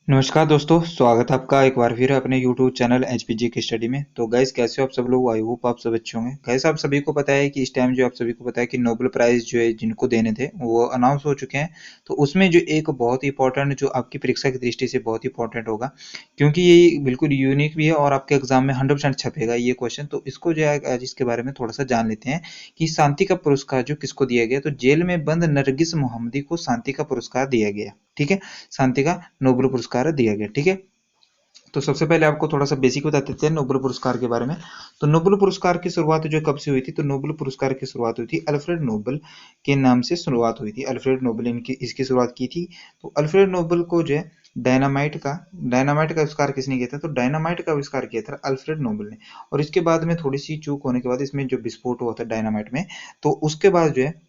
नमस्कार दोस्तों, स्वागत है आपका एक बार फिर अपने यूट्यूब चैनल एचपीजी की स्टडी में। तो गाइस, कैसे हो आप सब लोग? आई होप आप सब अच्छे होंगे। गाइस, आप सभी को पता है कि इस टाइम जो आप सभी को पता है कि नोबेल प्राइज जो है जिनको देने थे वो अनाउंस हो चुके हैं। तो उसमें जो एक बहुत ही इंपॉर्टेंट, जो आपकी परीक्षा की दृष्टि से बहुत ही इंपॉर्टेंट होगा, क्योंकि ये बिल्कुल यूनिक भी है और आपके एग्जाम में 100% छपेगा ये क्वेश्चन। तो इसको जो है आज इसके बारे में थोड़ा सा जान लेते हैं कि शांति का पुरस्कार जो किसको दिया गया। तो जेल में बंद नरगिस मोहम्मदी को शांति का पुरस्कार दिया गया। ठीक है, शांति का नोबेल पुरस्कार दिया गया। ठीक है, तो सबसे पहले आपको थोड़ा सा बेसिक बता देते हैं नोबेल पुरस्कार के बारे में। तो नोबेल पुरस्कार की शुरुआत जो कब से हुई थी? तो नोबेल पुरस्कार की शुरुआत हुई थी अल्फ्रेड नोबेल के नाम से शुरुआत हुई थी। अल्फ्रेड नोबेल इनकी इसकी शुरुआत की थी। तो अल्फ्रेड नोबेल को जो है डायनामाइट का आविष्कार किसने किया था? तो डायनामाइट का आविष्कार किया था अल्फ्रेड नोबेल ने। और इसके बाद में थोड़ी सी चूक होने के बाद इसमें जो विस्फोट हुआ था डायनामाइट में, तो उसके बाद जो है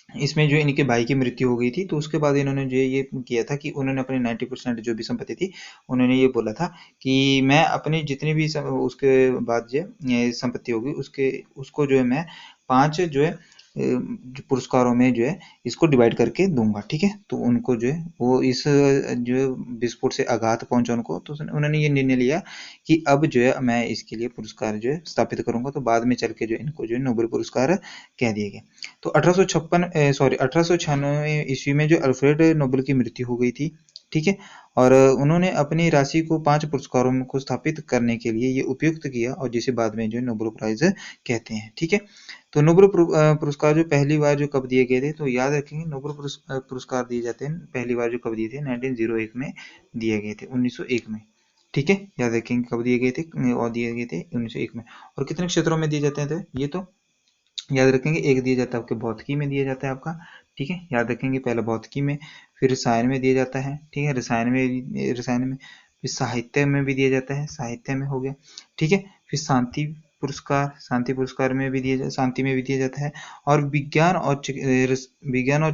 इसमें जो इनके भाई की मृत्यु हो गई थी। तो उसके बाद इन्होंने जो ये किया था कि उन्होंने अपनी 90% जो भी संपत्ति थी, उन्होंने ये बोला था कि मैं अपनी जितनी भी उसके बाद जो ये संपत्ति होगी उसके उसको जो है मैं 5 जो है जो पुरस्कारों में जो है इसको डिवाइड करके दूंगा। ठीक है, तो उनको जो है वो इस जो विस्फोट से आघात पहुंचा उनको, तो उन्होंने ये निर्णय लिया कि अब जो है मैं इसके लिए पुरस्कार जो है स्थापित करूंगा। तो बाद में चल के जो इनको जो है नोबेल पुरस्कार कह दिया गया। तो 1896 ईस्वी में जो अल्फ्रेड नोबेल की मृत्यु हो गई थी। ठीक है, और उन्होंने अपनी राशि को 5 पुरस्कारों को स्थापित करने के लिए ये उपयुक्त किया, और जिसे बाद में जो है नोबेल प्राइज कहते हैं। ठीक है, तो नोबेल पुरस्कार जो पहली बार जो कब दिए गए थे, तो याद रखेंगे नोबेल पुरस्कार दिए जाते हैं पहली बार जो कब दिए थे, 1901 में दिए गए थे, 1901 में। ठीक है, याद रखेंगे कब दिए गए थे, और दिए गए थे 1901 में। और कितने क्षेत्रों में दिए जाते हैं? तो ये तो याद रखेंगे, एक दिया जाता है आपके भौतिकी में दिया जाता है आपका। ठीक है, याद रखेंगे पहले भौतिकी में, फिर रसायन में दिया जाता है। ठीक है, रसायन में फिर साहित्य में भी दिया जाता है, साहित्य में हो गया। ठीक है, फिर शांति पुरस्कार में भी शांति में भी दिया जाता है। और विज्ञान और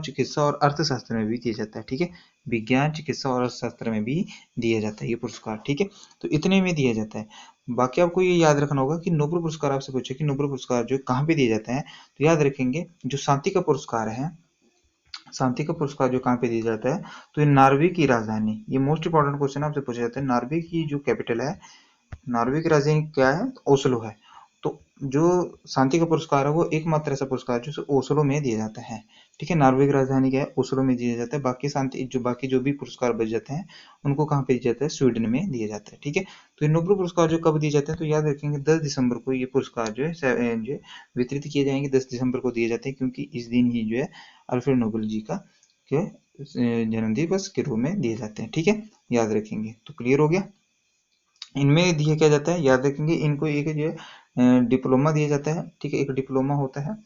चिकित्सा और अर्थशास्त्र में भी दिया जाता है। ठीक है, विज्ञान, चिकित्सा और अर्थशास्त्र में भी दिया जाता है ये पुरस्कार। ठीक है, तो इतने में दिया जाता है। बाकी आपको ये याद रखना होगा कि नोबेल पुरस्कार आपसे पूछे कि नोबेल पुरस्कार जो कहाँ पे दिए जाते हैं, तो याद रखेंगे जो शांति का पुरस्कार है, शांति का पुरस्कार जो कहाँ पे दिया जाता है, तो ये नॉर्वे की राजधानी, ये मोस्ट इंपॉर्टेंट क्वेश्चन आपसे पूछा जाता है, नॉर्वे की जो कैपिटल है, नॉर्वे की राजधानी क्या है? तो ओस्लो है। तो जो शांति का पुरस्कार है वो एकमात्र ऐसा पुरस्कार है जो ओस्लो में दिया जाता है। ठीक है, नॉर्वे की राजधानी क्या है? ओस्लो में दिया जाता है। बाकी जो भी पुरस्कार बच जाते हैं उनको कहाँ पे दिया जाता है? स्वीडन में दिया जाता है। ठीक है, तो ये नोबेल पुरस्कार जो कब दिए जाते हैं, तो याद रखेंगे 10 दिसंबर को ये पुरस्कार जो है वितरित किए जाएंगे। 10 दिसंबर को दिए जाते हैं, क्योंकि इस दिन ही जो है अल्फ्रेड नोबेल जी का के जन्म दिवस के रूप में दिए जाते हैं। ठीक है, याद रखेंगे। तो क्लियर हो गया? इनमें दिया क्या जाता है, याद रखेंगे, इनको एक जो है डिप्लोमा दिया जाता है। ठीक है, एक डिप्लोमा होता है,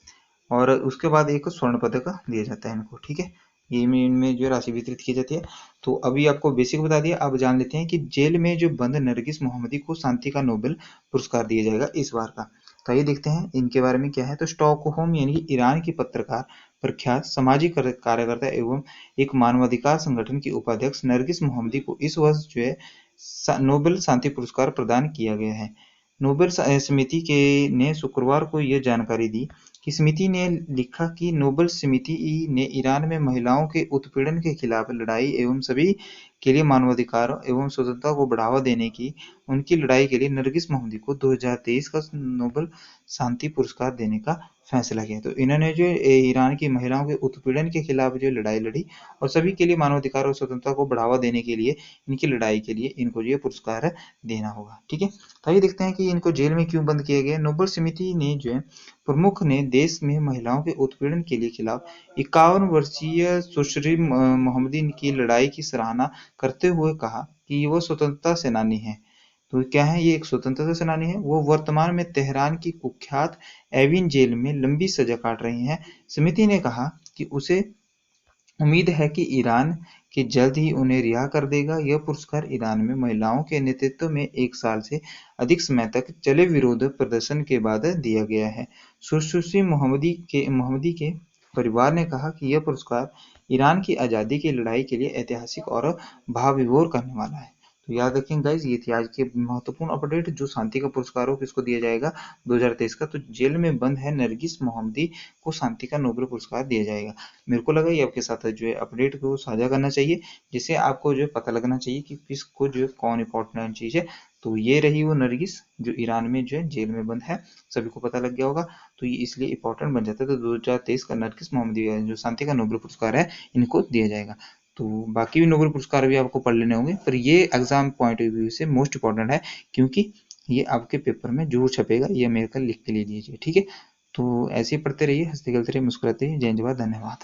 और उसके बाद एक स्वर्ण पदक दिया जाता है इनको। ठीक है, ये इनमें जो राशि वितरित की जाती है। तो अभी आपको बेसिक बता दिया, अब जान लेते हैं कि जेल में जो बंद नरगिस मोहम्मदी को शांति का नोबेल पुरस्कार दिया जाएगा इस बार का। तो ये देखते हैं इनके बारे में क्या है। तो स्टॉकहोम यानी कि ईरान की पत्रकार, प्रख्यात सामाजिक कार्यकर्ता एवं एक मानवाधिकार संगठन की उपाध्यक्ष नरगिस मोहम्मदी को इस वर्ष जो है नोबेल शांति पुरस्कार प्रदान किया गया है। नोबेल समिति के ने शुक्रवार को यह जानकारी दी कि समिति ने लिखा कि नोबेल समिति ने ईरान में महिलाओं के उत्पीड़न के खिलाफ लड़ाई एवं सभी के लिए मानवाधिकार एवं स्वतंत्रता को बढ़ावा देने की उनकी लड़ाई के लिए नरगिस मोहम्मदी को 2023 का नोबेल शांति पुरस्कार देने का फैसला किया। तो इन्होंने जो ईरान की महिलाओं के उत्पीड़न के खिलाफ जो लड़ाई लड़ी और सभी के लिए मानवाधिकार और स्वतंत्रता को बढ़ावा देने के लिए इनकी लड़ाई के लिए इनको ये पुरस्कार देना होगा। ठीक है, तो आइए देखते हैं कि इनको जेल में क्यों बंद किया गया। नोबेल समिति ने जो है प्रमुख ने देश में महिलाओं के उत्पीड़न के लिए खिलाफ 51 वर्षीय सुश्री मोहम्मदी की लड़ाई की सराहना करते हुए कहा कि वो स्वतंत्रता सेनानी है। तो क्या है, ये एक स्वतंत्रता सेनानी है। वो वर्तमान में तेहरान की कुख्यात एविन जेल में लंबी सजा काट रही हैं। समिति ने कहा कि उसे उम्मीद है कि ईरान के जल्द ही उन्हें रिहा कर देगा। यह पुरस्कार ईरान में महिलाओं के नेतृत्व में 1 साल से अधिक समय तक चले विरोध प्रदर्शन के बाद दिया गया है। सुश्री मोहम्मदी के परिवार ने कहा कि यह पुरस्कार ईरान की आज़ादी की लड़ाई के लिए ऐतिहासिक और भावविभोर करने वाला है। तो याद रखें गाइज, ये थी आज की महत्वपूर्ण अपडेट। जो शांति का पुरस्कार हो किसको दिया जाएगा 2023 का, तो जेल में बंद है नरगिस मोहम्मदी को शांति का नोबेल पुरस्कार दिया जाएगा। मेरे को लगा ये आपके साथ जो है अपडेट को साझा करना चाहिए, जिससे आपको जो है पता लगना चाहिए कि किसको जो है कौन इंपॉर्टेंट चीज़ है। तो ये रही वो नरगिस जो ईरान में जो है जेल में बंद है, सभी को पता लग गया होगा। तो ये इसलिए इंपॉर्टेंट बन जाता है। तो 2023 का नरगिस मोहम्मदी जो शांति का नोबेल पुरस्कार है, इनको दिया जाएगा। तो बाकी भी नोबेल पुरस्कार भी आपको पढ़ लेने होंगे, पर ये एग्जाम पॉइंट ऑफ व्यू से मोस्ट इंपॉर्टेंट है, क्योंकि ये आपके पेपर में जरूर छपेगा। ये मेरे को लिख के ले लीजिए, ठीक है। तो ऐसे ही पढ़ते रहिए, हंसते खेलते रहिए, मुस्कुराते रहिए। जय हिंद, धन्यवाद।